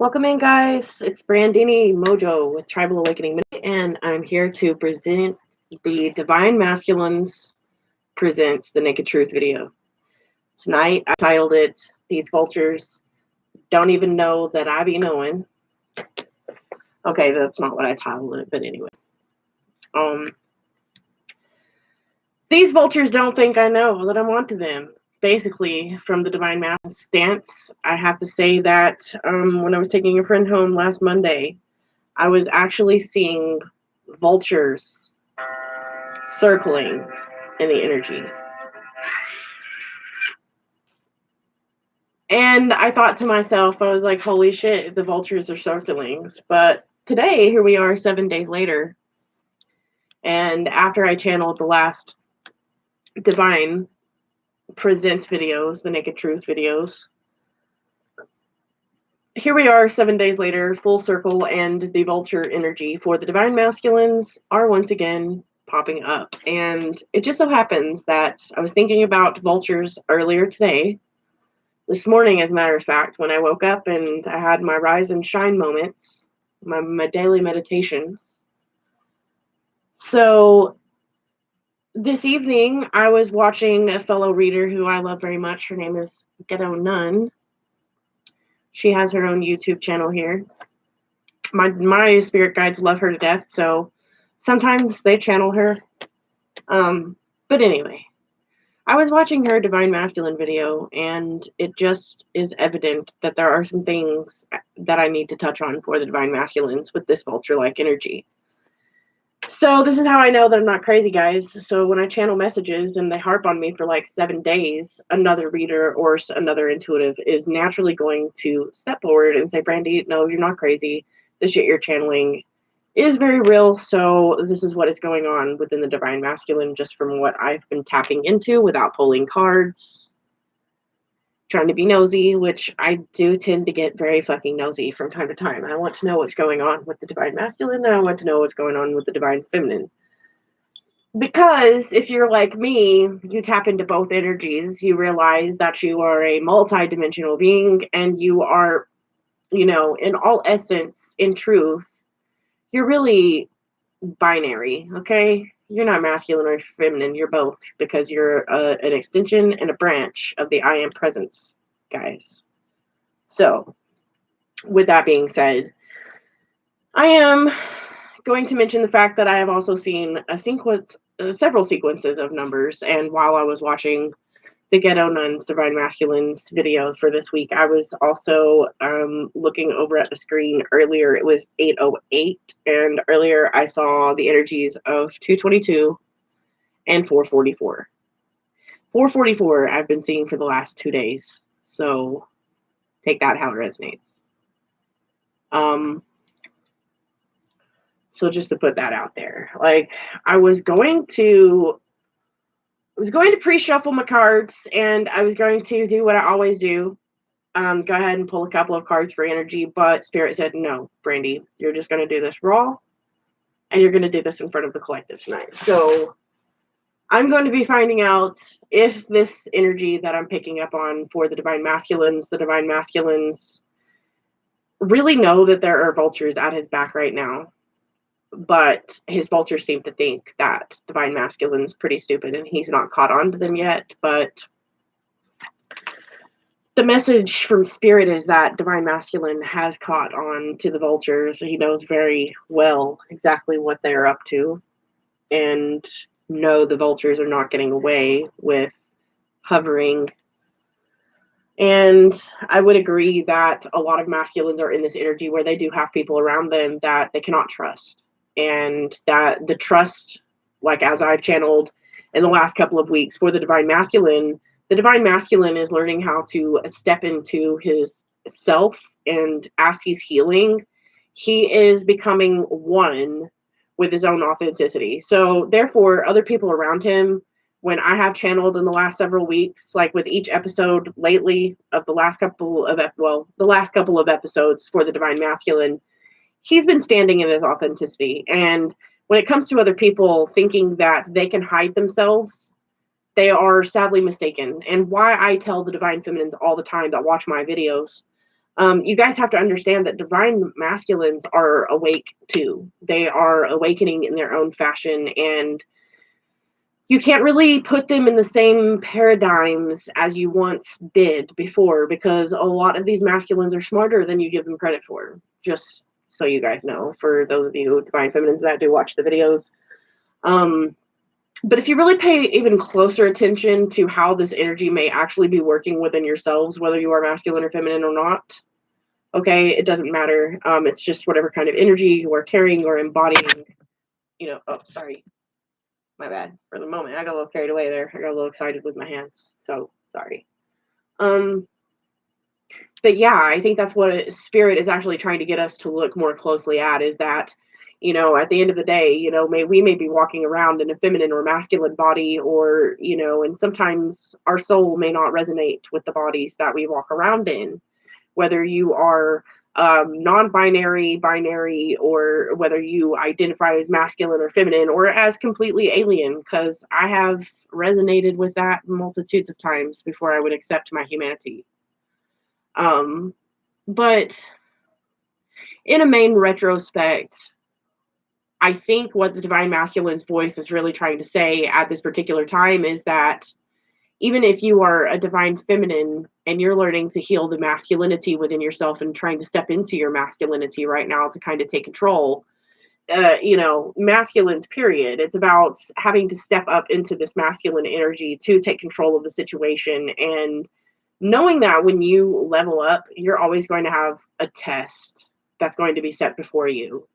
Welcome in, guys. It's brandinimojo with Tribal Awakening Minute, and I'm here to present the Divine Masculines Presents the Naked Truth video. Tonight, I titled it, These Vultures Don't Even Know That I Be Knowing. Okay, that's not what I titled it, but anyway. These vultures don't think I know that I'm onto them. Basically, from the Divine Masculine stance, I have to say that when I was taking a friend home last Monday, I was actually seeing vultures circling in the energy. And I thought to myself, I was like, holy shit, the vultures are circling. But today, here we are 7 days later. And after I channeled the last Divine Presents videos, the Naked Truth videos, here we are 7 days later, full circle, and the vulture energy for the Divine Masculines are once again popping up. And it just so happens that I was thinking about vultures earlier today, this morning, as a matter of fact, when I woke up and I had my rise and shine moments, my daily meditations. So this evening, I was watching a fellow reader who I love very much. Her name is Ghetto Nun. She has her own YouTube channel here. My spirit guides love her to death, so sometimes they channel her. But anyway, I was watching her Divine Masculine video, and it just is evident that there are some things that I need to touch on for the Divine Masculines with this vulture-like energy. So this is how I know that I'm not crazy, guys. So when I channel messages and they harp on me for like 7 days, another reader or another intuitive is naturally going to step forward and say, Brandy, no, you're not crazy. The shit you're channeling is very real. So this is what is going on within the Divine Masculine, just from what I've been tapping into without pulling cards. Trying to be nosy, which I do tend to get very fucking nosy from time to time. I want to know what's going on with the Divine Masculine, and I want to know what's going on with the Divine Feminine. Because if you're like me, you tap into both energies, you realize that you are a multi-dimensional being, and you are, in all essence, in truth, you're really binary, okay? You're not masculine or feminine, you're both, because you're an extension and a branch of the I Am Presence, guys. So, with that being said, I am going to mention the fact that I have also seen several sequences of numbers, and while I was watching the Ghetto Nuns Divine Masculines video for this week, I was also looking over at the screen earlier. It was 8:08, and earlier I saw the energies of 222 and 444. 444 I've been seeing for the last 2 days, so take that how it resonates. So just to put that out there, like I was going to pre-shuffle my cards, and I was going to do what I always do. Go ahead and pull a couple of cards for energy, but Spirit said, no, Brandy, you're just going to do this raw, and you're going to do this in front of the collective tonight. So I'm going to be finding out if this energy that I'm picking up on for the Divine Masculines really know that there are vultures at his back right now. But his vultures seem to think that Divine Masculine's pretty stupid and he's not caught on to them yet. But the message from Spirit is that Divine Masculine has caught on to the vultures. He knows very well exactly what they're up to. And no, the vultures are not getting away with hovering. And I would agree that a lot of masculines are in this energy where they do have people around them that they cannot trust. And that the trust, like as I've channeled in the last couple of weeks for the Divine Masculine is learning how to step into his self, and as he's healing, he is becoming one with his own authenticity. So therefore, other people around him, when I have channeled in the last several weeks, like with each episode lately of the last couple of episodes for the Divine Masculine, he's been standing in his authenticity. And when it comes to other people thinking that they can hide themselves, they are sadly mistaken. And why I tell the Divine Feminines all the time that watch my videos, You guys have to understand that divine masculines are awake too. They are awakening in their own fashion, and you can't really put them in the same paradigms as you once did before, because a lot of these masculines are smarter than you give them credit for. Just so you guys know, for those of you divine feminines that do watch the videos. But if you really pay even closer attention to how this energy may actually be working within yourselves, whether you are masculine or feminine or not, okay, it doesn't matter. It's just whatever kind of energy you are carrying or embodying. Oh, sorry. My bad. For the moment, I got a little carried away there. I got a little excited with my hands. So, sorry. But yeah, I think that's what spirit is actually trying to get us to look more closely at, is that, at the end of the day, we may be walking around in a feminine or masculine body, or, and sometimes our soul may not resonate with the bodies that we walk around in, whether you are non-binary, binary, or whether you identify as masculine or feminine or as completely alien, because I have resonated with that multitudes of times before I would accept my humanity. But in a main retrospect, I think what the divine masculine's voice is really trying to say at this particular time is that even if you are a divine feminine and you're learning to heal the masculinity within yourself and trying to step into your masculinity right now to kind of take control, masculines, period. It's about having to step up into this masculine energy to take control of the situation, and knowing that when you level up, you're always going to have a test that's going to be set before you.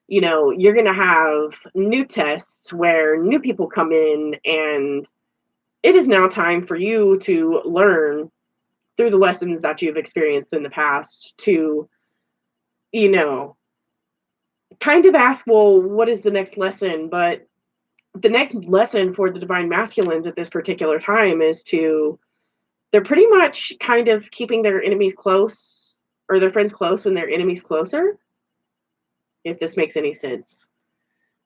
You're going to have new tests where new people come in, and it is now time for you to learn through the lessons that you've experienced in the past to, kind of ask, well, what is the next lesson? But the next lesson for the divine masculines at this particular time is they're pretty much kind of keeping their enemies close, or their friends close when their enemies closer, if this makes any sense.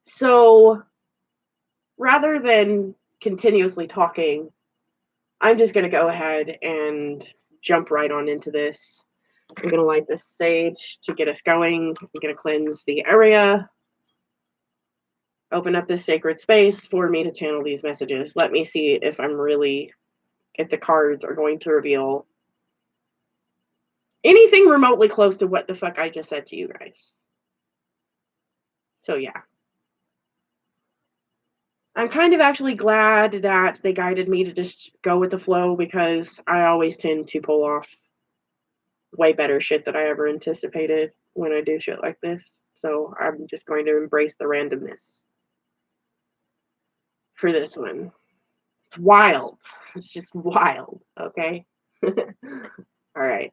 So rather than continuously talking, I'm just going to go ahead and jump right on into this. I'm going to light this sage to get us going. I'm going to cleanse the area, open up this sacred space for me to channel these messages. Let me see if the cards are going to reveal anything remotely close to what the fuck I just said to you guys. So yeah. I'm kind of actually glad that they guided me to just go with the flow, because I always tend to pull off way better shit than I ever anticipated when I do shit like this. So I'm just going to embrace the randomness for this one. It's wild. It's just wild, okay? All right.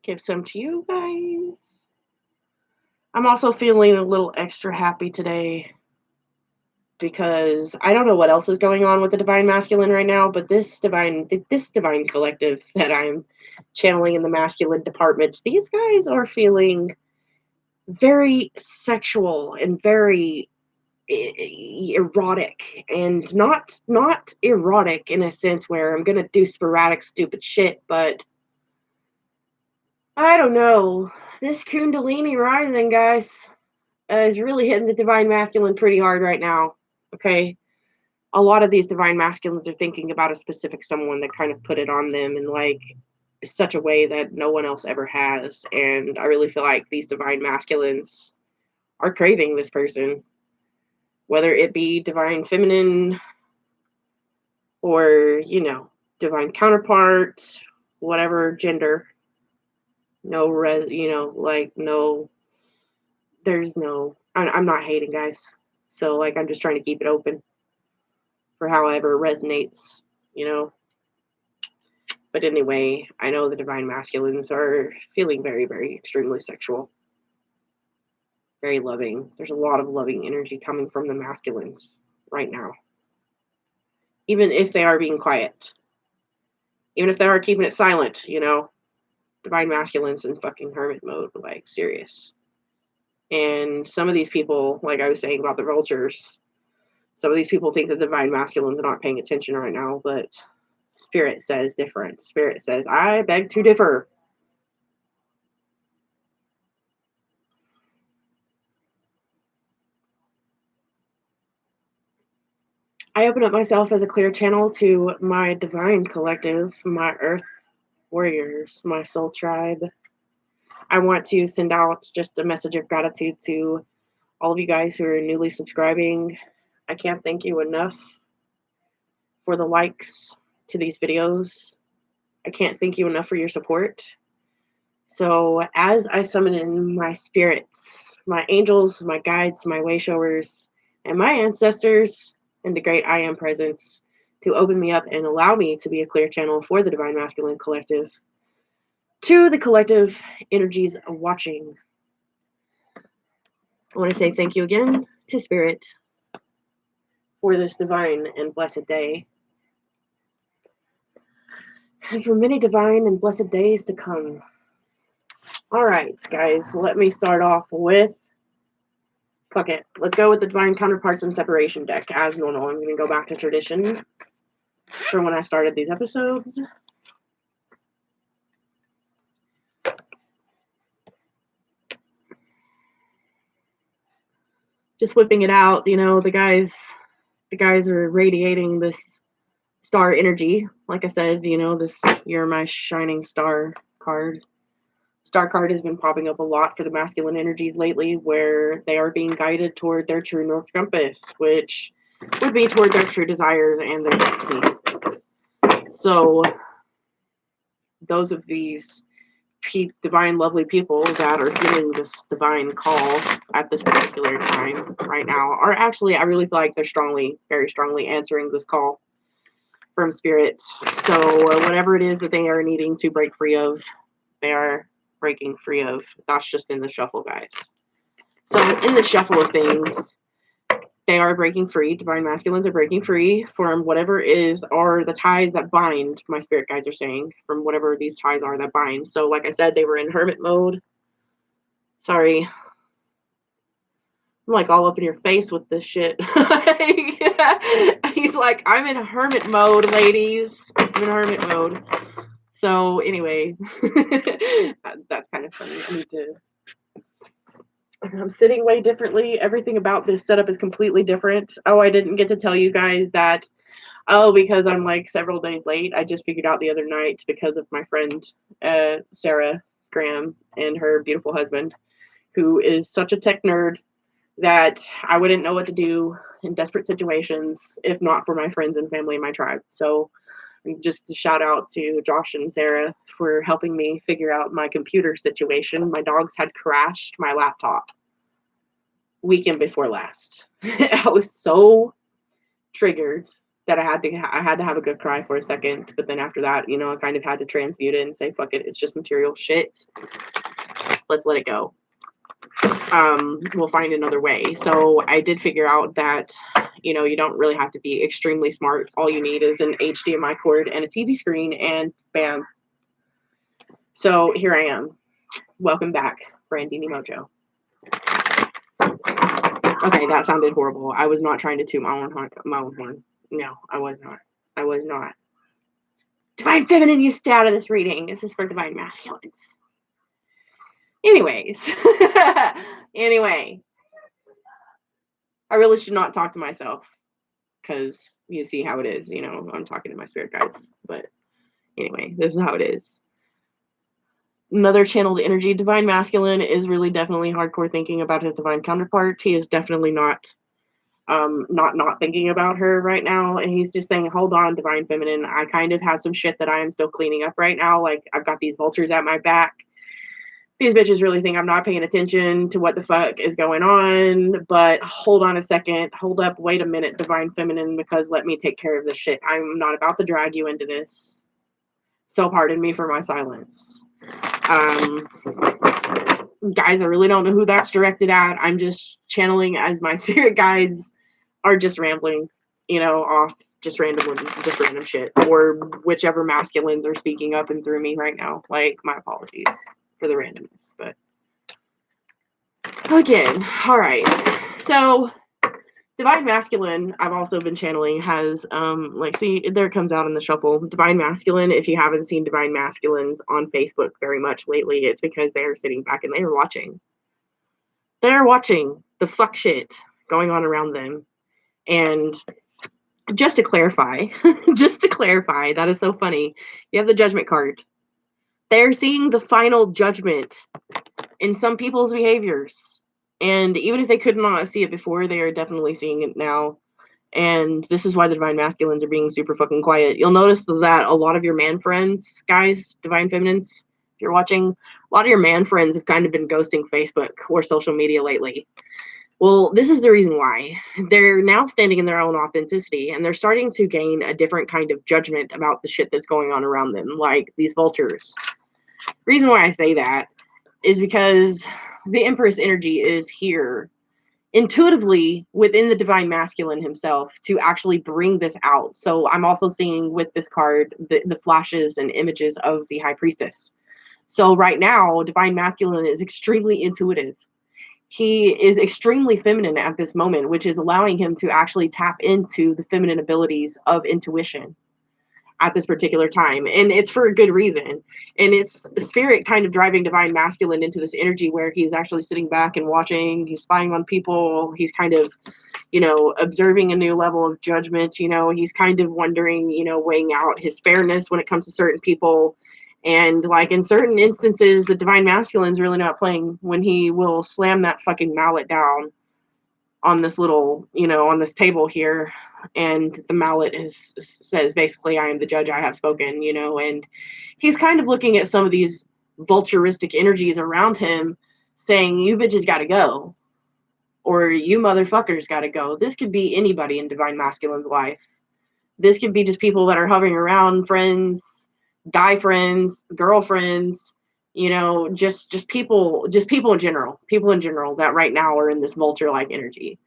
Give some to you guys. I'm also feeling a little extra happy today because I don't know what else is going on with the divine masculine right now, but this divine collective that I'm channeling in the masculine department, these guys are feeling very sexual and very erotic, and not erotic in a sense where I'm gonna do sporadic stupid shit, but I don't know. This Kundalini rising, guys, is really hitting the divine masculine pretty hard right now. Okay, a lot of these divine masculines are thinking about a specific someone that kind of put it on them in like such a way that no one else ever has, and I really feel like these divine masculines are craving this person, whether it be divine feminine or, divine counterpart, whatever gender. No, no, there's no, I'm not hating, guys. So, like, I'm just trying to keep it open for however resonates, you know. But anyway, I know the divine masculines are feeling very, very extremely sexual. Very loving. There's a lot of loving energy coming from the masculines right now. Even if they are being quiet. Even if they are keeping it silent, divine masculines in fucking hermit mode, like, serious. And some of these people, like I was saying about the vultures, Some of these people think the divine masculines are not paying attention right now, but Spirit says different. Spirit says, I beg to differ. I open up myself as a clear channel to my divine collective, my earth warriors, my soul tribe. I want to send out just a message of gratitude to all of you guys who are newly subscribing. I can't thank you enough for the likes to these videos. I can't thank you enough for your support. So as I summon in my spirits, my angels, my guides, my way showers, and my ancestors, and the great I Am presence to open me up and allow me to be a clear channel for the Divine Masculine Collective, to the collective energies of watching, I want to say thank you again to Spirit for this divine and blessed day, and for many divine and blessed days to come. All right, guys, let me start off with, fuck it, let's go with the Divine Counterparts and Separation deck as normal. I'm going to go back to tradition for when I started these episodes. Just whipping it out, you know, the guys are radiating this star energy. Like I said, you know, this You're My Shining Star card. Star card has been popping up a lot for the masculine energies lately, where they are being guided toward their true north compass, which would be toward their true desires and their destiny. So those of these divine, lovely people that are feeling this divine call at this particular time right now are actually, I really feel like they're strongly, very strongly answering this call from Spirit. So whatever it is that they are needing to break free of, they are breaking free of. That's just in the shuffle, guys. So in the shuffle of things, they are breaking free. Divine masculines are breaking free from whatever are the ties that bind. My spirit guides are saying, from whatever these ties are that bind. So like I said, they were in hermit mode. Sorry, I'm like all up in your face with this shit. He's like, I'm in hermit mode, ladies. I'm in hermit mode. So anyway, that's kind of funny. I'm sitting way differently. Everything about this setup is completely different. Oh, I didn't get to tell you guys that. Oh, because I'm like several days late. I just figured out the other night because of my friend Sarah Graham and her beautiful husband, who is such a tech nerd that I wouldn't know what to do in desperate situations if not for my friends and family in my tribe. So just a shout out to Josh and Sarah for helping me figure out my computer situation. My dogs had crashed my laptop weekend before last. I was so triggered that I had to have a good cry for a second. But then after that, you know, I kind of had to transmute it and say, fuck it, it's just material shit. Let's let it go. We'll find another way. So I did figure out that, you know, you don't really have to be extremely smart. All you need is an HDMI cord and a TV screen, and bam. So here I am. Welcome back, brandinimojo. Okay, that sounded horrible. I was not trying to toot my own horn. No, I was not. I was not. Divine Feminine, you stay out of this reading. This is for Divine Masculines. Anyways. Anyway. I really should not talk to myself, because you see how it is. You know, I'm talking to my spirit guides. But anyway, this is how it is. Another channeled energy. Divine Masculine is really definitely hardcore thinking about his divine counterpart. He is definitely not thinking about her right now, and he's just saying, hold on, Divine Feminine, I kind of have some shit that I am still cleaning up right now. Like, I've got these vultures at my back. These bitches really think I'm not paying attention to what the fuck is going on, but hold on a second, hold up, wait a minute, Divine Feminine, because let me take care of this shit. I'm not about to drag you into this, so pardon me for my silence. Guys, I really don't know who that's directed at. I'm just channeling as my spirit guides are just rambling, you know, off just random shit, or whichever masculines are speaking up and through me right now. Like, my apologies for the randomness, but again, all right. So Divine Masculine, I've also been channeling, has, like, see, there it comes out in the shuffle. Divine Masculine, if you haven't seen Divine Masculines on Facebook very much lately, it's because they're sitting back and they're watching. They're watching the fuck shit going on around them. And just to clarify, that is so funny. You have the Judgment card. They're seeing the final judgment in some people's behaviors. And even if they could not see it before, they are definitely seeing it now. And this is why the Divine Masculines are being super fucking quiet. You'll notice that a lot of your man friends, guys, Divine Feminines, if you're watching, a lot of your man friends have kind of been ghosting Facebook or social media lately. Well, this is the reason why. They're now standing in their own authenticity, and they're starting to gain a different kind of judgment about the shit that's going on around them, like these vultures. Reason why I say that is because the Empress energy is here intuitively within the Divine Masculine himself to actually bring this out. So I'm also seeing with this card the flashes and images of the High Priestess. So right now, Divine Masculine is extremely intuitive. He is extremely feminine at this moment, which is allowing him to actually tap into the feminine abilities of intuition at this particular time. And it's for a good reason. And it's spirit kind of driving Divine Masculine into this energy where he's actually sitting back and watching, he's spying on people, he's kind of, observing a new level of judgment, he's kind of wondering, weighing out his fairness when it comes to certain people. And like in certain instances, the Divine Masculine's really not playing when he will slam that fucking mallet down on this little, on this table here. And the mallet says basically, I am the judge, I have spoken, and he's kind of looking at some of these vulturistic energies around him saying, you bitches gotta go. Or you motherfuckers gotta go. This could be anybody in Divine Masculine's life. This could be just people that are hovering around, friends, guy friends, girlfriends, just people in general that right now are in this vulture-like energy.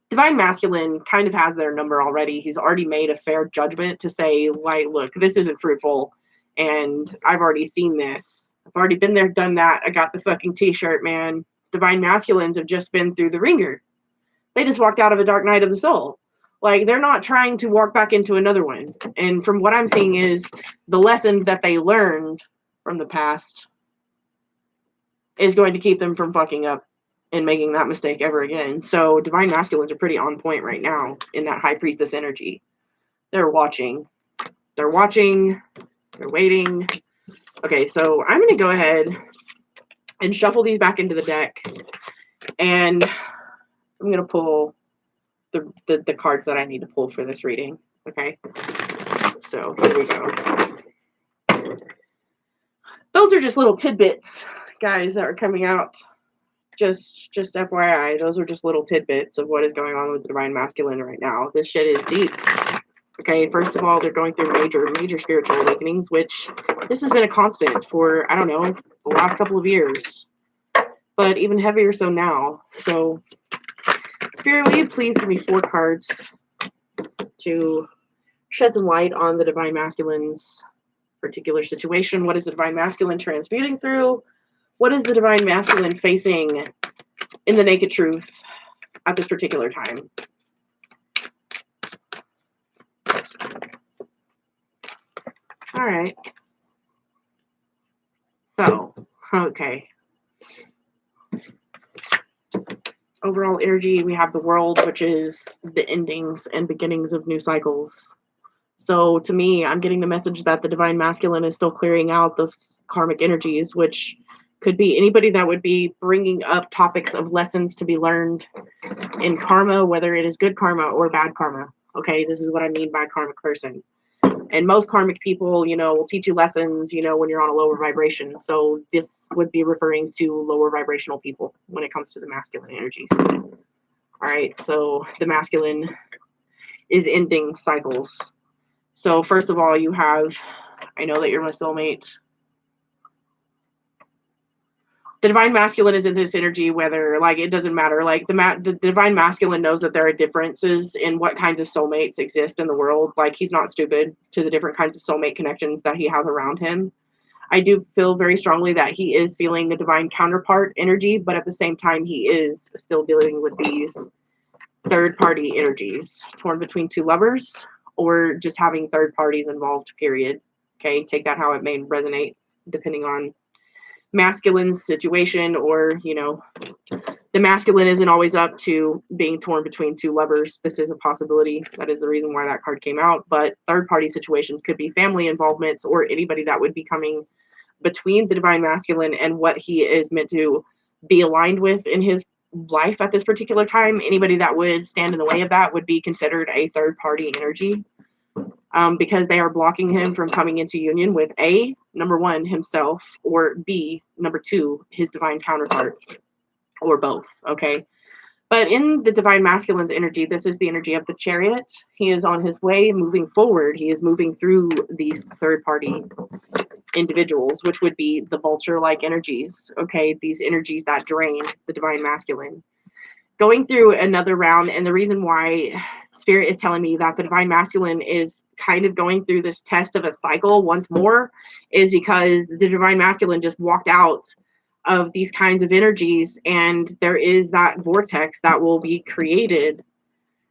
Divine Masculine kind of has their number already. He's already made a fair judgment to say, like, look, this isn't fruitful, and I've already seen this. I've already been there, done that. I got the fucking t-shirt, man. Divine Masculines have just been through the ringer. They just walked out of a dark night of the soul. Like, they're not trying to walk back into another one. And from what I'm seeing is the lesson that they learned from the past is going to keep them from fucking up and making that mistake ever again. So Divine Masculines are pretty on point right now in that High Priestess energy. They're watching. They're watching. They're waiting. Okay, so I'm going to go ahead and shuffle these back into the deck. And I'm going to pull the cards that I need to pull for this reading. Okay, so here we go. Those are just little tidbits, guys, that are coming out. Just FYI, those are just little tidbits of what is going on with the Divine Masculine right now. This shit is deep. Okay, first of all, they're going through major spiritual awakenings, which this has been a constant for, I don't know, the last couple of years. But even heavier so now. So, Spirit, will you please give me 4 cards to shed some light on the Divine Masculine's particular situation? What is the Divine Masculine transmuting through? What is the Divine Masculine facing in the naked truth at this particular time? All right. So, okay. Overall energy, we have the world, which is the endings and beginnings of new cycles. So to me, I'm getting the message that the Divine Masculine is still clearing out those karmic energies, which could be anybody that would be bringing up topics of lessons to be learned in karma, whether it is good karma or bad karma. Okay, this is what I mean by karmic person. And most karmic people, will teach you lessons, when you're on a lower vibration. So this would be referring to lower vibrational people when it comes to the masculine energies. All right, so the masculine is ending cycles. So first of all, you have, I know that you're my soulmate. The Divine Masculine is in this energy, whether, like, it doesn't matter. Like, the Divine Masculine knows that there are differences in what kinds of soulmates exist in the world. Like, he's not stupid to the different kinds of soulmate connections that he has around him. I do feel very strongly that he is feeling the divine counterpart energy, but at the same time, he is still dealing with these third-party energies, torn between two lovers, or just having third parties involved, period. Okay, take that how it may resonate, depending on masculine's situation, or, you know, the masculine isn't always up to being torn between two lovers. This is a possibility. That is the reason why that card came out. But third-party situations could be family involvements or anybody that would be coming between the divine masculine and what he is meant to be aligned with in his life at this particular time. Anybody that would stand in the way of that would be considered a third-party energy, because they are blocking him from coming into union with A, number one, himself, or B, number two, his divine counterpart, or both. Okay. But in the divine masculine's energy, this is the energy of the chariot. He is on his way, moving forward. He is moving through these third-party individuals, which would be the vulture-like energies. Okay, these energies that drain the divine masculine. Going through another round, and the reason why Spirit is telling me that the divine masculine is kind of going through this test of a cycle once more is because the divine masculine just walked out of these kinds of energies, and there is that vortex that will be created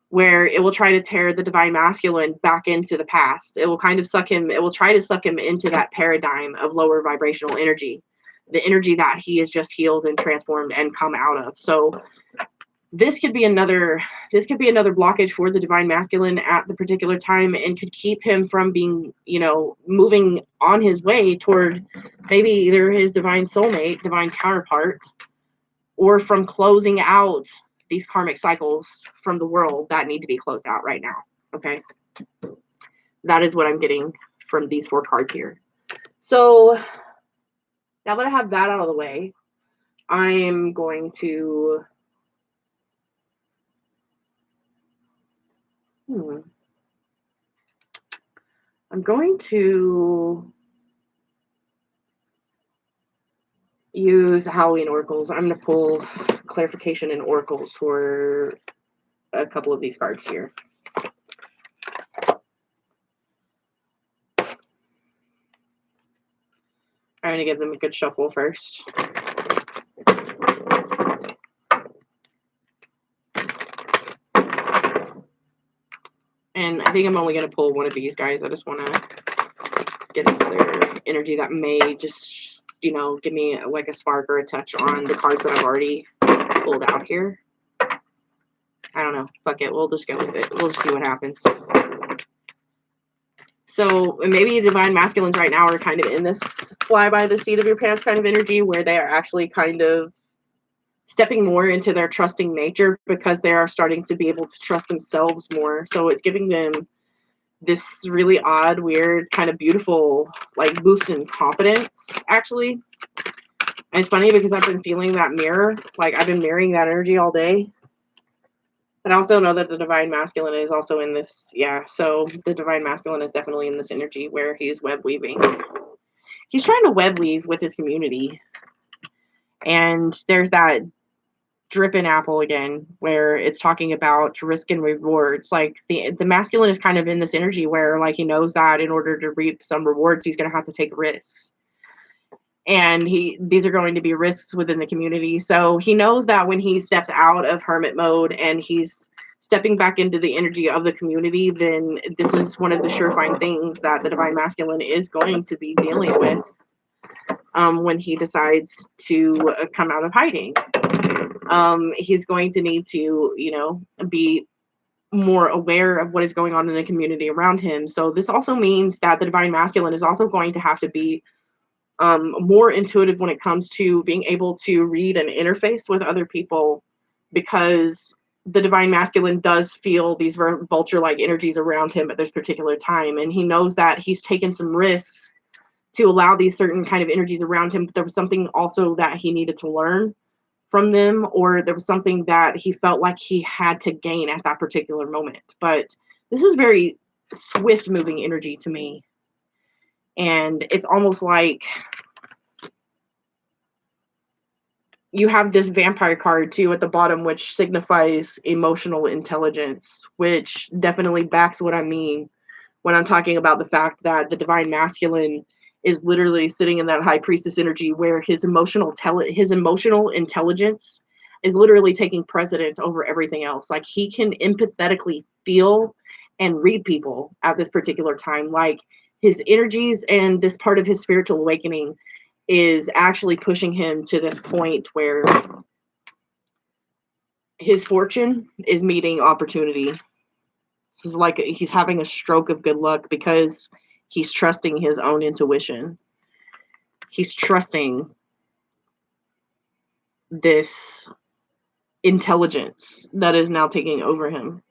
where it will try to tear the divine masculine back into the past. It will kind of suck him, it will try to suck him into that paradigm of lower vibrational energy, the energy that he is just healed and transformed and come out of. So this could be another blockage for the divine masculine at the particular time, and could keep him from being, you know, moving on his way toward maybe either his divine soulmate, divine counterpart, or from closing out these karmic cycles from the world that need to be closed out right now. Okay. That is what I'm getting from these four cards here. So now that I have that out of the way, I am going to use the Halloween oracles. I'm going to pull clarification in oracles for a couple of these cards here. I'm going to give them a good shuffle first. And I think I'm only going to pull one of these guys. I just want to get another energy that may just, you know, give me like a spark or a touch on the cards that I've already pulled out here. I don't know. Fuck it. We'll just go with it. We'll just see what happens. So maybe divine masculines right now are kind of in this fly by the seat of your pants kind of energy, where they are actually kind of stepping more into their trusting nature because they are starting to be able to trust themselves more. So it's giving them this really odd, weird, kind of beautiful, like, boost in confidence, actually. And it's funny because I've been feeling that mirror. Like, I've been mirroring that energy all day. But I also know that the divine masculine is also in this. Yeah, so the divine masculine is definitely in this energy where he's web weaving. He's trying to web weave with his community. And there's that dripping apple again, where it's talking about risk and rewards. Like, the masculine is kind of in this energy where, like, he knows that in order to reap some rewards, he's going to have to take risks. And these are going to be risks within the community. So he knows that when he steps out of hermit mode and he's stepping back into the energy of the community, then this is one of the surefire things that the divine masculine is going to be dealing with when he decides to come out of hiding. He's going to need to, you know, be more aware of what is going on in the community around him. So this also means that the divine masculine is also going to have to be more intuitive when it comes to being able to read and interface with other people, because the divine masculine does feel these vulture-like energies around him at this particular time, and he knows that he's taken some risks to allow these certain kind of energies around him, but there was something also that he needed to learn from them, or there was something that he felt like he had to gain at that particular moment. But this is very swift moving energy to me. And it's almost like you have this vampire card too at the bottom, which signifies emotional intelligence, which definitely backs what I mean when I'm talking about the fact that the divine masculine is literally sitting in that high priestess energy where his emotional intelligence is literally taking precedence over everything else. Like, he can empathetically feel and read people at this particular time. Like, his energies and this part of his spiritual awakening is actually pushing him to this point where his fortune is meeting opportunity. It's like he's having a stroke of good luck because he's trusting his own intuition. He's trusting this intelligence that is now taking over him.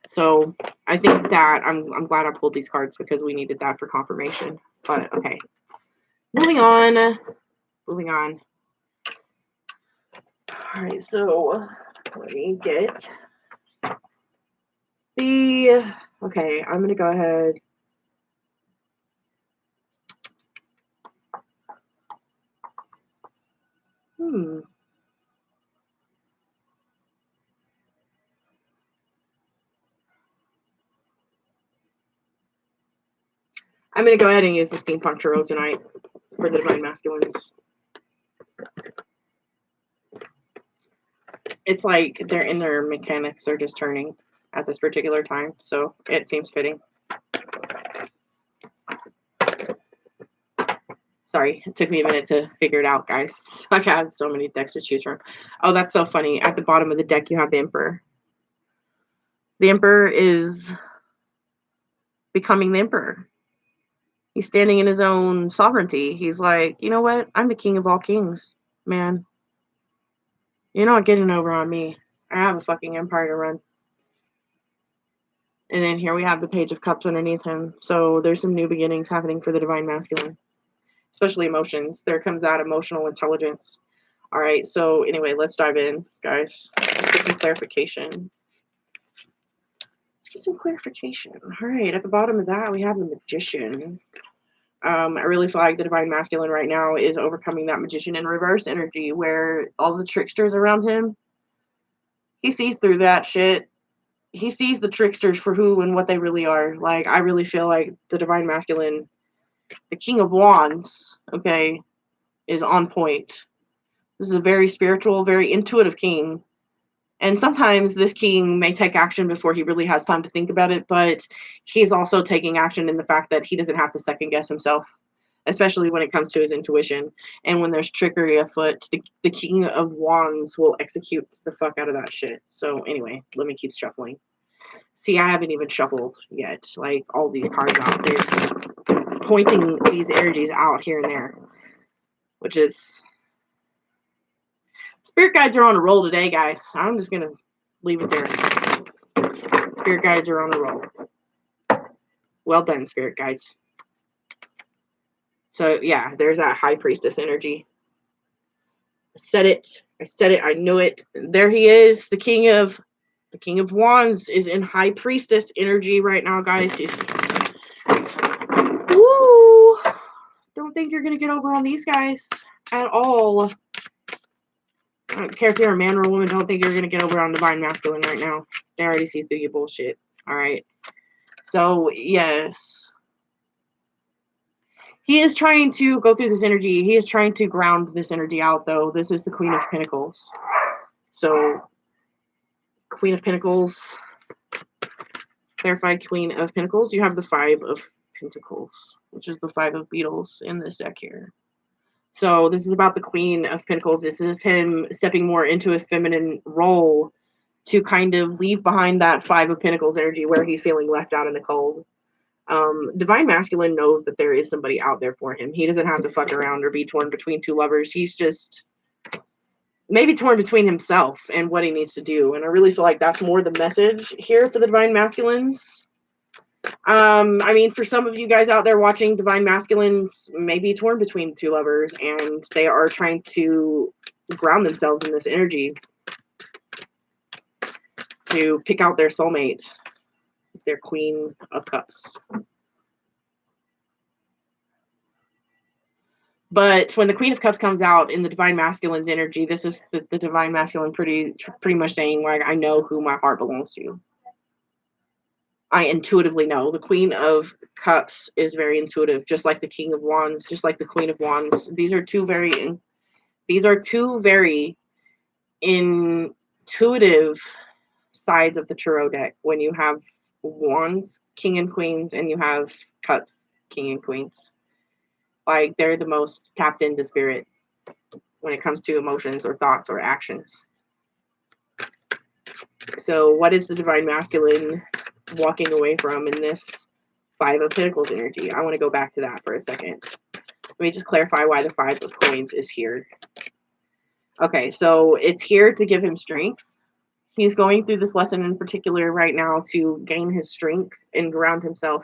So I think that I'm glad I pulled these cards because we needed that for confirmation. But okay, moving on. All right, so let me get the. Okay, I'm gonna go ahead. I'm going to go ahead and use the Steampunk Tarot tonight for the Divine Masculines. It's like they're in their mechanics. They're just turning at this particular time. So it seems fitting. Sorry, it took me a minute to figure it out, guys. Like, I have so many decks to choose from. Oh, that's so funny. At the bottom of the deck, you have the Emperor. The Emperor is becoming the Emperor. He's standing in his own sovereignty. He's like, you know what? I'm the king of all kings, man. You're not getting over on me. I have a fucking empire to run. And then here we have the Page of Cups underneath him. So there's some new beginnings happening for the Divine Masculine. Especially emotions. There comes out emotional intelligence. All right, so anyway, let's dive in, guys. Let's get some clarification. All right, at the bottom of that, we have the Magician. I really feel like the Divine Masculine right now is overcoming that Magician in reverse energy where all the tricksters around him, he sees through that shit. He sees the tricksters for who and what they really are. Like, I really feel like the Divine Masculine, the King of Wands, okay, is on point. This is a very spiritual, very intuitive king. And sometimes this king may take action before he really has time to think about it, but he's also taking action in the fact that he doesn't have to second guess himself, especially when it comes to his intuition. And when there's trickery afoot, the King of Wands will execute the fuck out of that shit. So anyway, let me keep shuffling. See, I haven't even shuffled yet. Like, all these cards out there, pointing these energies out here and there, which is... Spirit guides are on a roll today, guys. I'm just going to leave it there. Spirit guides are on a roll. Well done, Spirit guides. So, yeah, there's that High Priestess energy. I said it. I knew it. There he is. The King of Wands is in High Priestess energy right now, guys. He's... Woo! Don't think you're going to get over on these guys at all. I don't care if you're a man or a woman, don't think you're going to get over on Divine Masculine right now. They already see through your bullshit. All right. So, yes. He is trying to go through this energy. He is trying to ground this energy out, though. This is the Queen of Pentacles. So, Queen of Pentacles. Clarified Queen of Pentacles. You have the Five of Pentacles, which is the Five of Beetles in this deck here. So this is about the Queen of Pentacles. This is him stepping more into his feminine role to kind of leave behind that Five of Pentacles energy where he's feeling left out in the cold. Divine Masculine knows that there is somebody out there for him. He doesn't have to fuck around or be torn between two lovers. He's just maybe torn between himself and what he needs to do. And I really feel like that's more the message here for the Divine Masculines. I mean, for some of you guys out there watching, Divine Masculines may be torn between two lovers, and they are trying to ground themselves in this energy to pick out their soulmate, their Queen of Cups. But when the Queen of Cups comes out in the Divine Masculine's energy, this is the Divine Masculine pretty much saying, like, I know who my heart belongs to. I intuitively know. The Queen of Cups is very intuitive, just like the King of Wands, just like the Queen of Wands. These are two very These are two very intuitive sides of the tarot deck when you have wands, king and queens, and you have cups, king and queens. Like, they're the most tapped into spirit when it comes to emotions or thoughts or actions. So what is the divine masculine walking away from in this Five of Pentacles energy? I want to go back to that for a second. Let me just clarify why the Five of Coins is here. Okay, so it's here to give him strength. He's going through this lesson in particular right now to gain his strength and ground himself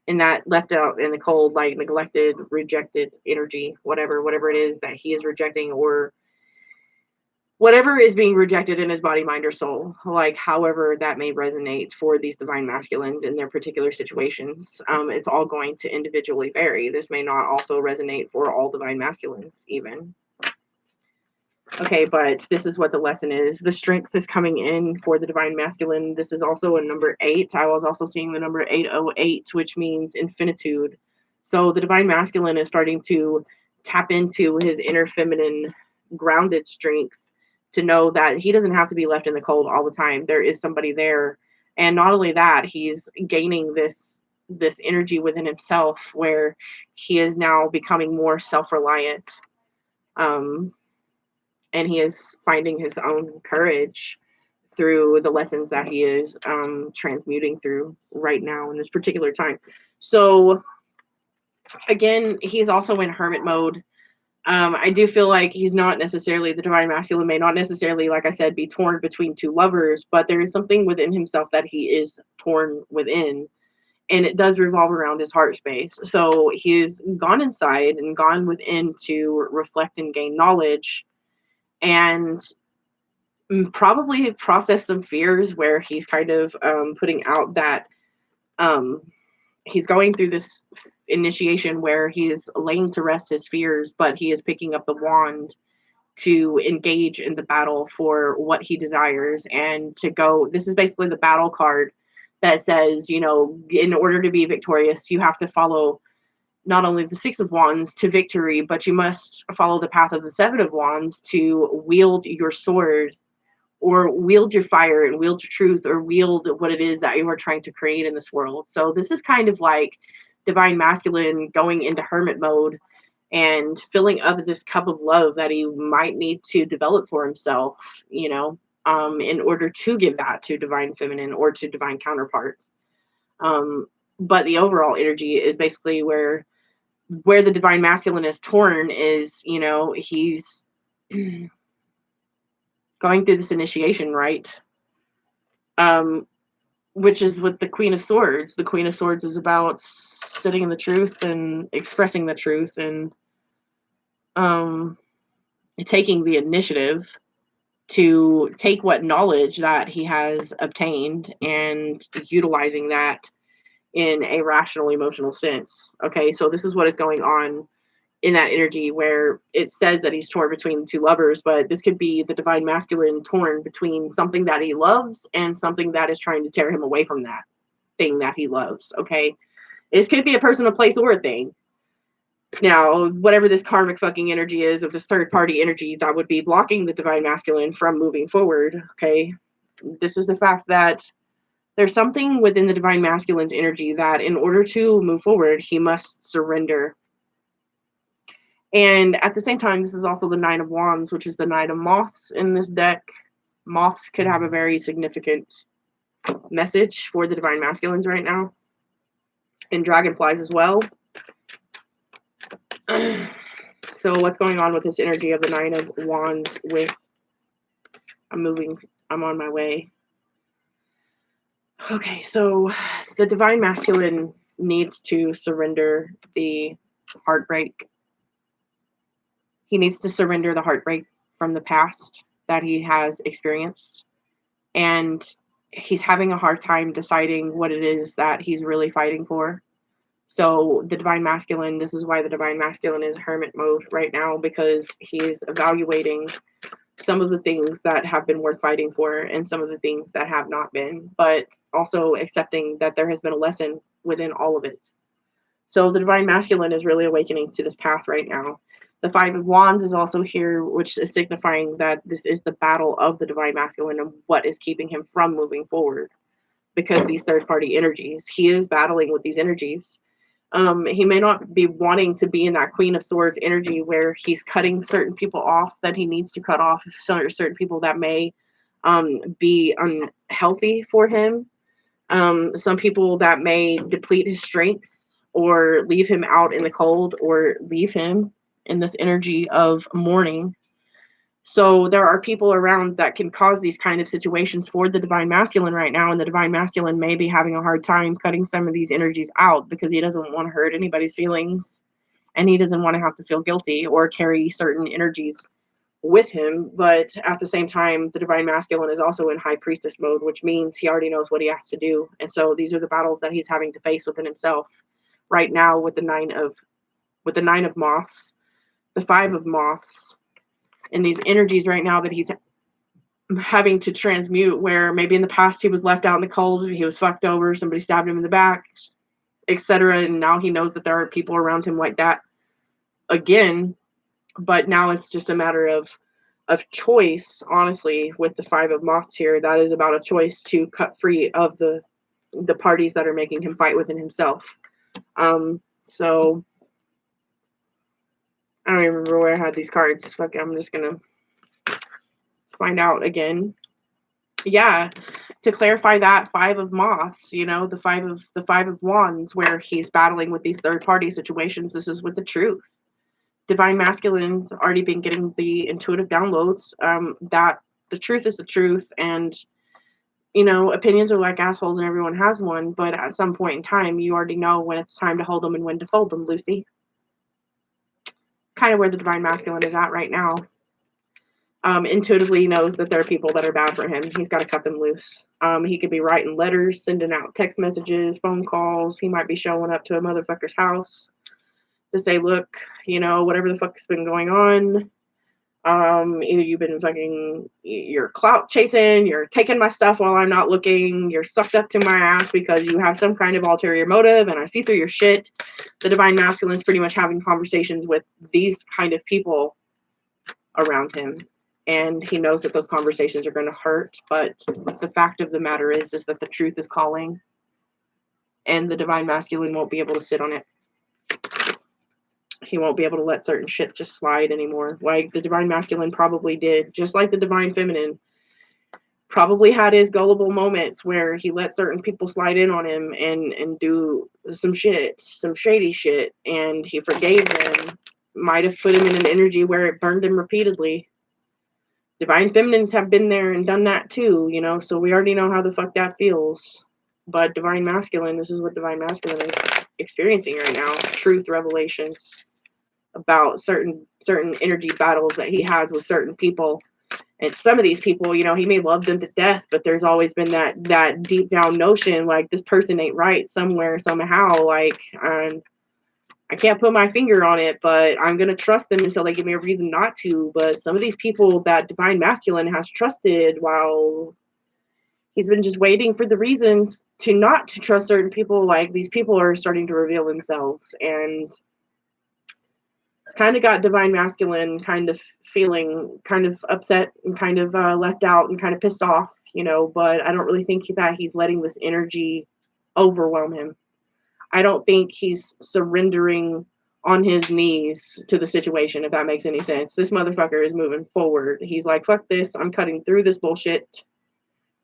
in that left out in the cold, like neglected, rejected energy, whatever it is that he is rejecting, or whatever is being rejected in his body, mind, or soul, like however that may resonate for these divine masculines in their particular situations. It's all going to individually vary. This may not also resonate for all divine masculines even. Okay, but this is what the lesson is. The strength is coming in for the divine masculine. This is also a number 8. I was also seeing the number 808, which means infinitude. So the divine masculine is starting to tap into his inner feminine grounded strength to know that he doesn't have to be left in the cold all the time. There is somebody there. And not only that, he's gaining this energy within himself where he is now becoming more self-reliant. And he is finding his own courage through the lessons that he is transmuting through right now in this particular time. So again, he's also in hermit mode. I do feel like he's not necessarily, the divine masculine may not necessarily, like I said, be torn between two lovers, but there is something within himself that he is torn within. And it does revolve around his heart space. So he's gone inside and gone within to reflect and gain knowledge, and probably process some fears where he's kind of putting out that he's going through this initiation where he's laying to rest his fears, but he is picking up the wand to engage in the battle for what he desires and to go. This is basically the battle card that says, you know, in order to be victorious, you have to follow not only the Six of Wands to victory, but you must follow the path of the Seven of Wands to wield your sword, or wield your fire and wield your truth, or wield what it is that you are trying to create in this world. So this is kind of like divine masculine going into hermit mode and filling up this cup of love that he might need to develop for himself, you know, in order to give that to divine feminine or to divine counterpart. But the overall energy is basically where the divine masculine is torn is, you know, he's going through this initiation, right? Which is with the Queen of Swords. The Queen of Swords is about sitting in the truth and expressing the truth and taking the initiative to take what knowledge that he has obtained and utilizing that in a rational emotional sense. Okay, so this is what is going on in that energy where it says that he's torn between two lovers, but this could be the divine masculine torn between something that he loves and something that is trying to tear him away from that thing that he loves. Okay, this could be a person, a place, or a thing. Now, whatever this karmic fucking energy is of this third party energy that would be blocking the divine masculine from moving forward. Okay, this is the fact that there's something within the divine masculine's energy that in order to move forward, he must surrender. And at the same time, this is also the Nine of Wands, which is the Knight of Moths in this deck. Moths could have a very significant message for the divine masculines right now. And dragonflies as well. So what's going on with this energy of the Nine of Wands with, I'm on my way. Okay, so the divine masculine needs to surrender the heartbreak. He needs to surrender the heartbreak from the past that he has experienced. And he's having a hard time deciding what it is that he's really fighting for. So the divine masculine, this is why the divine masculine is hermit mode right now, because he's evaluating some of the things that have been worth fighting for and some of the things that have not been, but also accepting that there has been a lesson within all of it. So the divine masculine is really awakening to this path right now. The Five of Wands is also here, which is signifying that this is the battle of the Divine Masculine and what is keeping him from moving forward. Because these third-party energies, he is battling with these energies. He may not be wanting to be in that Queen of Swords energy where he's cutting certain people off that he needs to cut off, certain people that may be unhealthy for him. Some people that may deplete his strength or leave him out in the cold or leave him in this energy of mourning. So there are people around that can cause these kind of situations for the Divine Masculine right now, and the Divine Masculine may be having a hard time cutting some of these energies out because he doesn't want to hurt anybody's feelings, and he doesn't want to have to feel guilty or carry certain energies with him. But at the same time, the Divine Masculine is also in High Priestess mode, which means he already knows what he has to do. And so these are the battles that he's having to face within himself right now with the Nine of Moths, the Five of Moths, and these energies right now that he's having to transmute, where maybe in the past he was left out in the cold, he was fucked over, somebody stabbed him in the back, etc. And now he knows that there are people around him like that again. But now it's just a matter of choice, honestly, with the Five of Moths here. That is about a choice to cut free of the parties that are making him fight within himself. So I don't even remember where I had these cards. Fuck it, I'm just gonna find out again. Yeah, to clarify that Five of Moths, the five of Wands, where he's battling with these third party situations. This is with the truth. Divine Masculine's already been getting the intuitive downloads that the truth is the truth, and opinions are like assholes and everyone has one, but at some point in time you already know when it's time to hold them and when to fold them, Lucy. Kind of where the Divine Masculine is at right now. Intuitively knows that there are people that are bad for him. He's got to cut them loose. He could be writing letters, sending out text messages, phone calls. He might be showing up to a motherfucker's house to say, look, whatever the fuck's been going on, you've been you're clout chasing, you're taking my stuff while I'm not looking, you're sucked up to my ass because you have some kind of ulterior motive and I see through your shit. The Divine Masculine is pretty much having conversations with these kind of people around him. And he knows that those conversations are going to hurt, but the fact of the matter is that the truth is calling, and the Divine Masculine won't be able to sit on it. He won't be able to let certain shit just slide anymore. Like the Divine Masculine probably did, just like the Divine Feminine probably had his gullible moments where he let certain people slide in on him and do some shady shit, and he forgave them. Might have put him in an energy where it burned him repeatedly. Divine Feminines have been there and done that too, so we already know how the fuck that feels. But Divine Masculine, this is what Divine Masculine is experiencing right now. Truth revelations about certain energy battles that he has with certain people. And some of these people, he may love them to death, but there's always been that deep down notion, like, this person ain't right somewhere, somehow, like, I can't put my finger on it, but I'm going to trust them until they give me a reason not to. But some of these people that Divine Masculine has trusted, while he's been just waiting for the reasons to not to trust certain people, like, these people are starting to reveal themselves. And it's kind of got Divine Masculine kind of feeling kind of upset and kind of left out and kind of pissed off, but I don't really think that he's letting this energy overwhelm him. I don't think he's surrendering on his knees to the situation, if that makes any sense. This motherfucker is moving forward. He's like, fuck this. I'm cutting through this bullshit.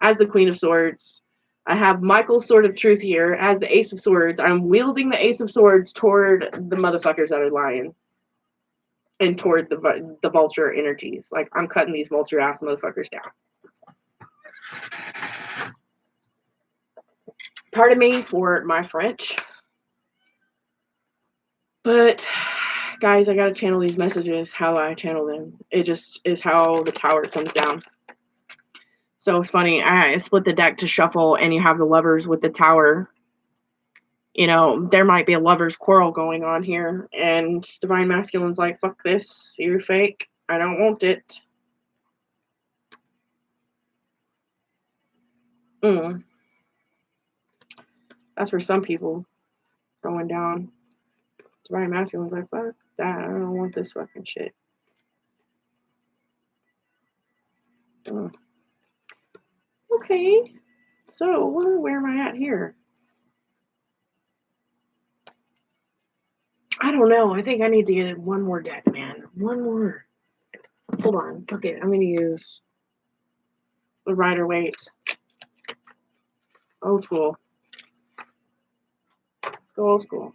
As the Queen of Swords, I have Michael's Sword of Truth here. As the Ace of Swords, I'm wielding the Ace of Swords toward the motherfuckers that are lying. And toward the vulture energies. Like, I'm cutting these vulture ass motherfuckers down. Pardon me for my French. But, guys, I gotta channel these messages how I channel them. It just is how the tower comes down. So it's funny. I split the deck to shuffle, and you have the lovers with the tower. There might be a lover's quarrel going on here, and Divine Masculine's like, fuck this. You're fake. I don't want it. That's for some people going down. Divine Masculine's like, fuck. I don't want this fucking shit. Okay. So, where am I at here? I don't know. I think I need to get one more deck, man. One more. Hold on. Okay, I'm going to use the Rider-Waite. Old school. Go old school.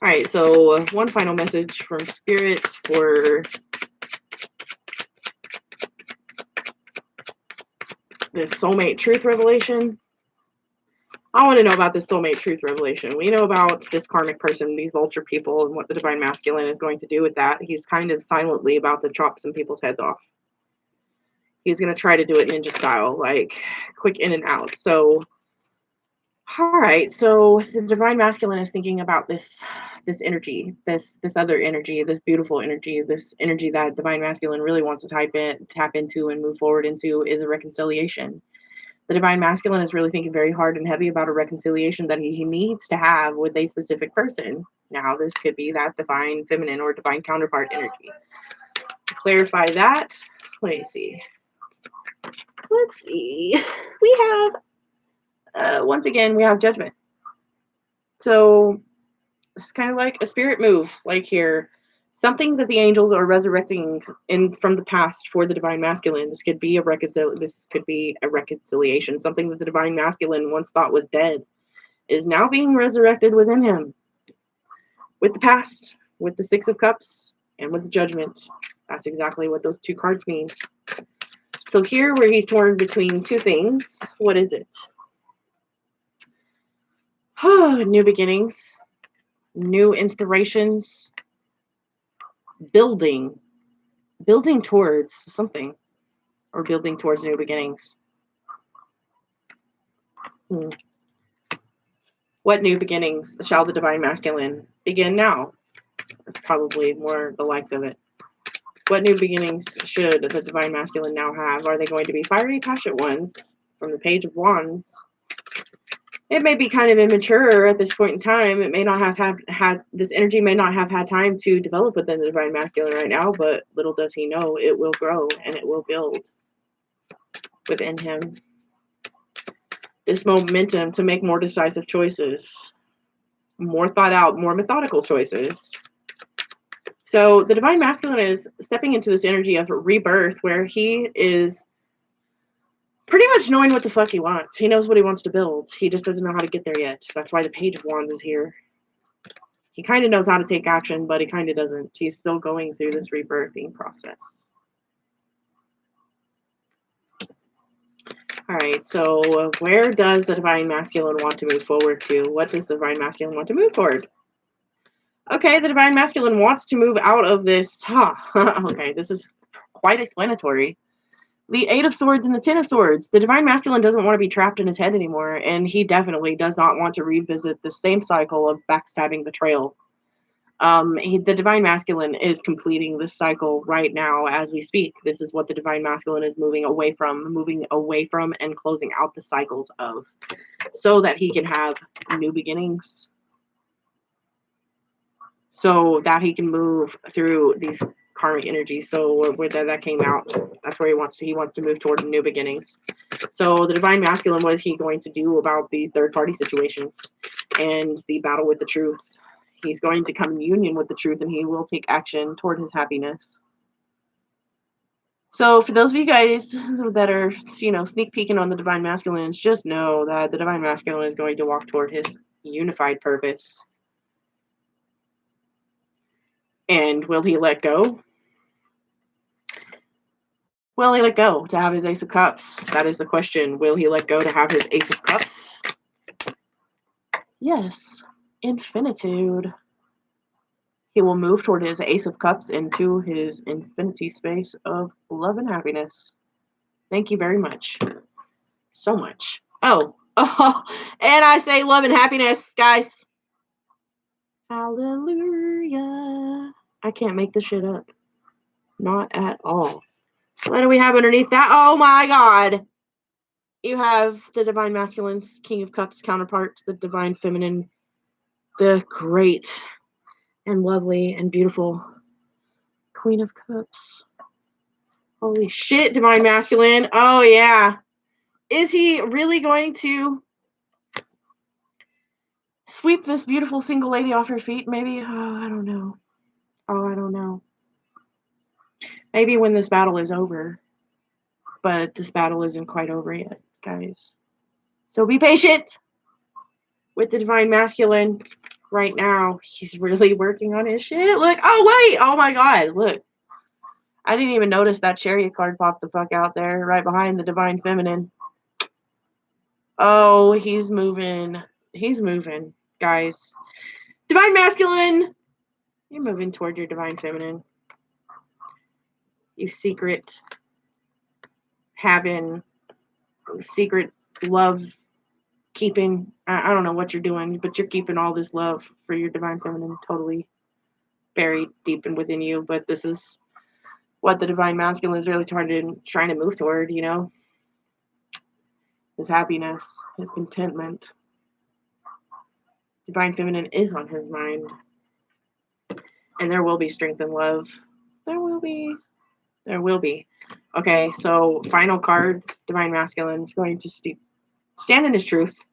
Alright, so one final message from Spirit for this soulmate truth revelation. I want to know about this soulmate truth revelation. We know about this karmic person, these vulture people, and what the divine masculine is going to do with that. He's kind of silently about to chop some people's heads off. He's going to try to do it ninja style, like quick in and out. So, all right. So the divine masculine is thinking about this energy, this other energy, this beautiful energy, this energy that divine masculine really wants to tap into and move forward into is a reconciliation. The divine masculine is really thinking very hard and heavy about a reconciliation that he needs to have with a specific person. Now, this could be that divine feminine or divine counterpart energy. To clarify that, let me see. Let's see. We have, once again, we have judgment. So it's kind of like a spirit move, like here. Something that the angels are resurrecting from the past for the divine masculine. This could be a reconciliation. Something that the divine masculine once thought was dead is now being resurrected within him. With the past, with the Six of Cups, and with the Judgment. That's exactly what those two cards mean. So here, where he's torn between two things, what is it? New beginnings, new inspirations, building towards something, or building towards new beginnings. What new beginnings shall the divine masculine begin now? That's probably more the likes of it. What new beginnings should the divine masculine now have? Are they going to be fiery, passionate ones from the Page of Wands? It may be kind of immature at this point in time. It may not have had this energy may not have had time to develop within the divine masculine right now, but little does he know it will grow and it will build within him. This momentum to make more decisive choices, more thought out, more methodical choices. So the divine masculine is stepping into this energy of rebirth where he is pretty much knowing what the fuck he wants. He knows what he wants to build. He just doesn't know how to get there yet. That's why the Page of Wands is here. He kind of knows how to take action, but he kind of doesn't. He's still going through this rebirthing process. All right, so where does the divine masculine want to move forward to? What does the divine masculine want to move toward? Okay, the divine masculine wants to move out of this. Okay, this is quite explanatory. The Eight of Swords and the Ten of Swords. The divine masculine doesn't want to be trapped in his head anymore, and he definitely does not want to revisit the same cycle of backstabbing betrayal. The divine masculine is completing this cycle right now as we speak. This is what the divine masculine is moving away from and closing out the cycles of, so that he can have new beginnings, so that he can move through these karmic energies. So where that came out, that's where he wants to move toward new beginnings. So the divine masculine, what is he going to do about the third party situations and the battle with the truth? He's going to come in union with the truth, and he will take action toward his happiness. So for those of you guys that are, sneak peeking on the divine masculine, just know that the divine masculine is going to walk toward his unified purpose. And will he let go? Will he let go to have his Ace of Cups? That is the question. Will he let go to have his Ace of Cups? Yes. Infinitude. He will move toward his Ace of Cups into his infinity space of love and happiness. Thank you very much. So much. Oh, and I say love and happiness, guys. Hallelujah. I can't make this shit up. Not at all. What do we have underneath that? Oh my God. You have the Divine Masculine's King of Cups counterpart, the Divine Feminine, the great and lovely and beautiful Queen of Cups. Holy shit, Divine Masculine. Oh, yeah. Is he really going to sweep this beautiful single lady off her feet? Maybe? Oh, I don't know. Oh, I don't know. Maybe when this battle is over. But this battle isn't quite over yet, guys. So be patient with the Divine Masculine right now. He's really working on his shit. Look. Oh, wait. Oh, my God. Look. I didn't even notice that Chariot card popped the fuck out there right behind the Divine Feminine. Oh, he's moving. He's moving, guys. Divine Masculine, you're moving toward your Divine Feminine. You secret having, secret love keeping. I don't know what you're doing, but you're keeping all this love for your Divine Feminine totally buried deep and within you. But this is what the Divine Masculine is really trying to move toward, you know? His happiness, his contentment. Divine Feminine is on his mind. And there will be strength and love. There will be. There will be. Okay, so final card, Divine Masculine is going to stand in his truth.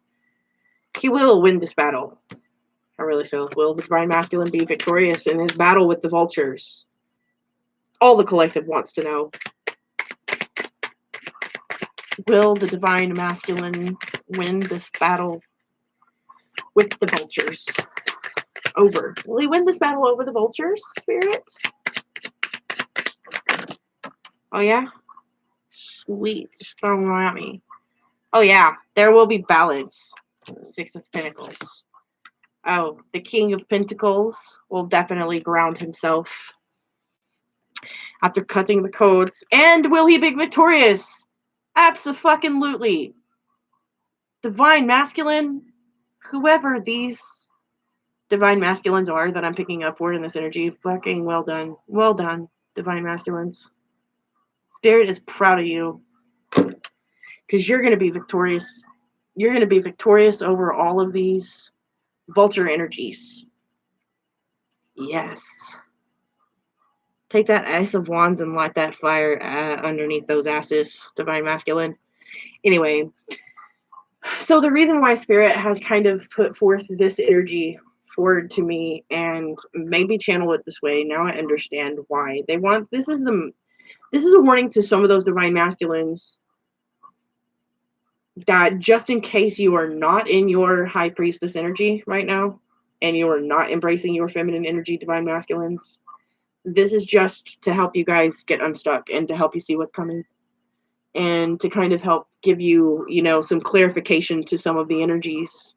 He will win this battle. I really feel. Will the Divine Masculine be victorious in his battle with the Vultures? All the collective wants to know. Will the Divine Masculine win this battle with the Vultures? Over. Will he win this battle over the Vultures, Spirit? Oh, yeah? Sweet. Just throw them at me. Oh, yeah. There will be balance. The Six of Pentacles. Oh, the King of Pentacles will definitely ground himself after cutting the codes. And will he be victorious? Abso-fucking-lutely. Divine Masculine, whoever these Divine Masculines are that I'm picking up for in this energy, fucking well done. Well done, Divine Masculines. Spirit is proud of you. Because you're going to be victorious. You're going to be victorious over all of these Vulture energies. Yes. Take that Ace of Wands and light that fire underneath those asses, Divine Masculine. Anyway, so the reason why Spirit has kind of put forth this energy forward to me and maybe channel it this way, now I understand why. They want, this is a warning to some of those Divine Masculines that just in case you are not in your High Priestess energy right now, and you are not embracing your feminine energy, Divine Masculines, this is just to help you guys get unstuck and to help you see what's coming. And to kind of help give you, you know, some clarification to some of the energies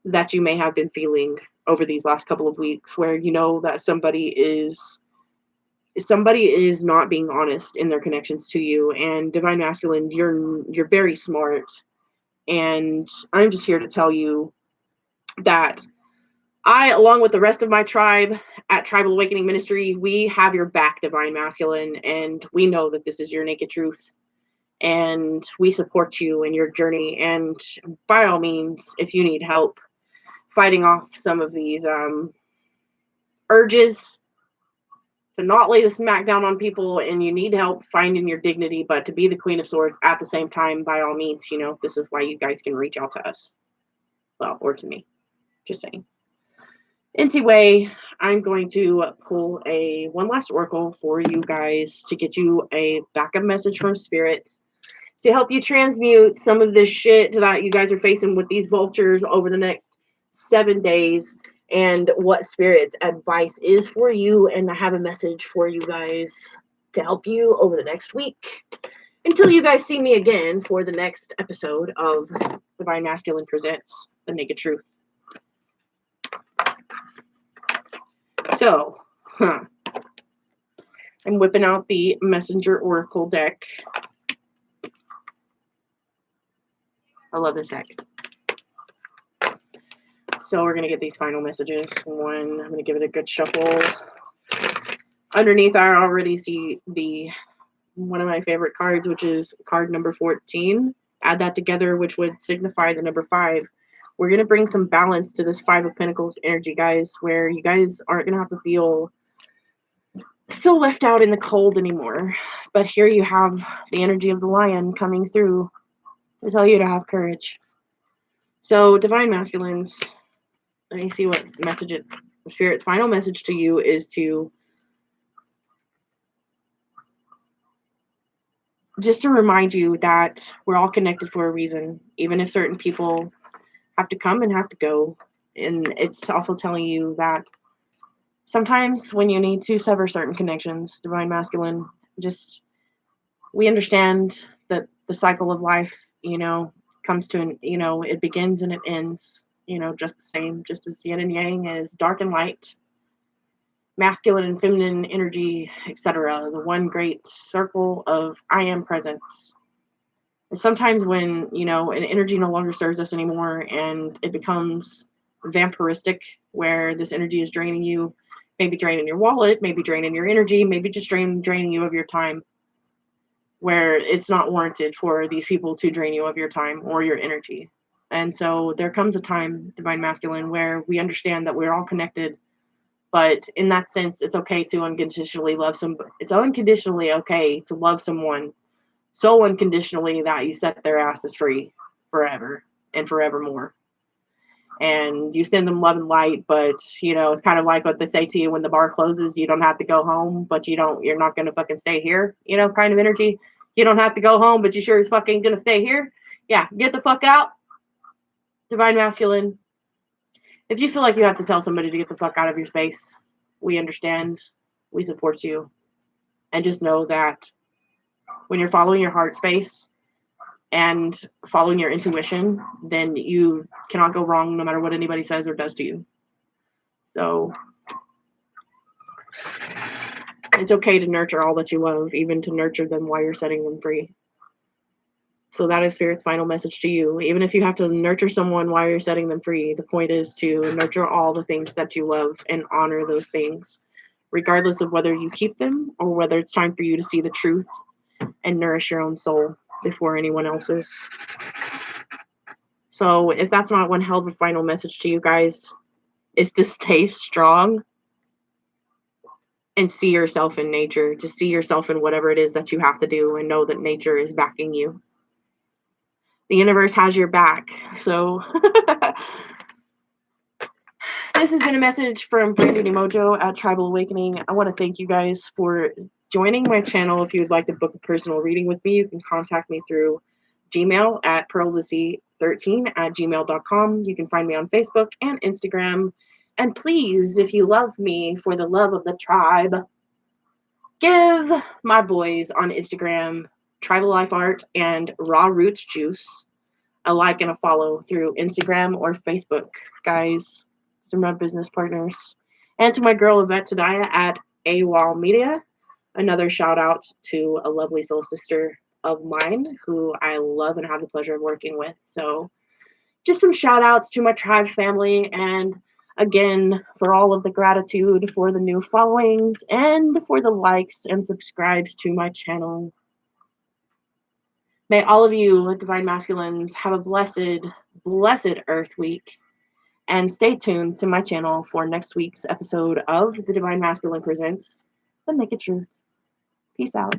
that you may have been feeling over these last couple of weeks, where you know that somebody is not being honest in their connections to you. And Divine Masculine, you're very smart. And I'm just here to tell you that I, along with the rest of my tribe at Tribal Awakening Ministry, we have your back, Divine Masculine, and we know that this is your naked truth. And we support you in your journey. And by all means, if you need help fighting off some of these urges to not lay the smack down on people, and you need help finding your dignity, but to be the Queen of Swords at the same time, by all means, you know, this is why you guys can reach out to us. Well, or to me. Just saying. Anyway, I'm going to pull one last oracle for you guys to get you a backup message from Spirit to help you transmute some of this shit that you guys are facing with these Vultures over the next 7 days, and what Spirit's advice is for you. And I have a message for you guys to help you over the next week until you guys see me again for the next episode of Divine Masculine Presents The Naked Truth. So, I'm whipping out the Messenger Oracle deck. I love this deck. So we're going to get these final messages. I'm going to give it a good shuffle. Underneath, I already see one of my favorite cards, which is card number 14. Add that together, which would signify the number 5. We're going to bring some balance to this 5 of Pentacles energy, guys, where you guys aren't going to have to feel so left out in the cold anymore. But here you have the energy of the lion coming through to tell you to have courage. So, Divine Masculines, let me see what message Spirit's final message to you is to just to remind you that we're all connected for a reason, even if certain people have to come and have to go. And it's also telling you that sometimes when you need to sever certain connections, Divine Masculine, just we understand that the cycle of life, comes to an, it begins and it ends, just the same, just as yin and yang is dark and light, masculine and feminine energy, etc. The one great circle of I am presence. Sometimes when, an energy no longer serves us anymore and it becomes vampiristic, where this energy is draining you, maybe draining your wallet, maybe draining your energy, maybe just draining you of your time, where it's not warranted for these people to drain you of your time or your energy. And so there comes a time, Divine Masculine, where we understand that we're all connected. But in that sense, it's okay to unconditionally love it's unconditionally okay to love someone so unconditionally that you set their asses free forever and forevermore. And you send them love and light, but it's kind of like what they say to you when the bar closes, you don't have to go home, but you're not gonna fucking stay here, kind of energy. You don't have to go home, but you sure as fucking gonna stay here. Yeah, get the fuck out. Divine Masculine. If you feel like you have to tell somebody to get the fuck out of your space, we understand. We support you. And just know that when you're following your heart space and following your intuition, then you cannot go wrong no matter what anybody says or does to you. So it's okay to nurture all that you love, even to nurture them while you're setting them free. So that is Spirit's final message to you. Even if you have to nurture someone while you're setting them free, the point is to nurture all the things that you love and honor those things, regardless of whether you keep them or whether it's time for you to see the truth and nourish your own soul before anyone else's. So if that's not one hell of a final message to you guys, is to stay strong and see yourself in nature, to see yourself in whatever it is that you have to do, and know that nature is backing you. The universe has your back. So this has been a message from brandinimojo at Tribal Awakening. I want to thank you guys for joining my channel. If you would like to book a personal reading with me, you can contact me through Gmail at pearlthesea13@gmail.com. You can find me on Facebook and Instagram. And please, if you love me for the love of the tribe, give my boys on Instagram, Tribal Life Art and Raw Roots Juice, a like and a follow through Instagram or Facebook, guys. They're my business partners. And to my girl Yvette Tadaya at AWOL Media, another shout out to a lovely soul sister of mine who I love and have the pleasure of working with. So just some shout outs to my tribe family, and again, for all of the gratitude for the new followings and for the likes and subscribes to my channel. May all of you Divine Masculines have a blessed, blessed Earth Week. And stay tuned to my channel for next week's episode of The Divine Masculine Presents The Naked Truth. Peace out.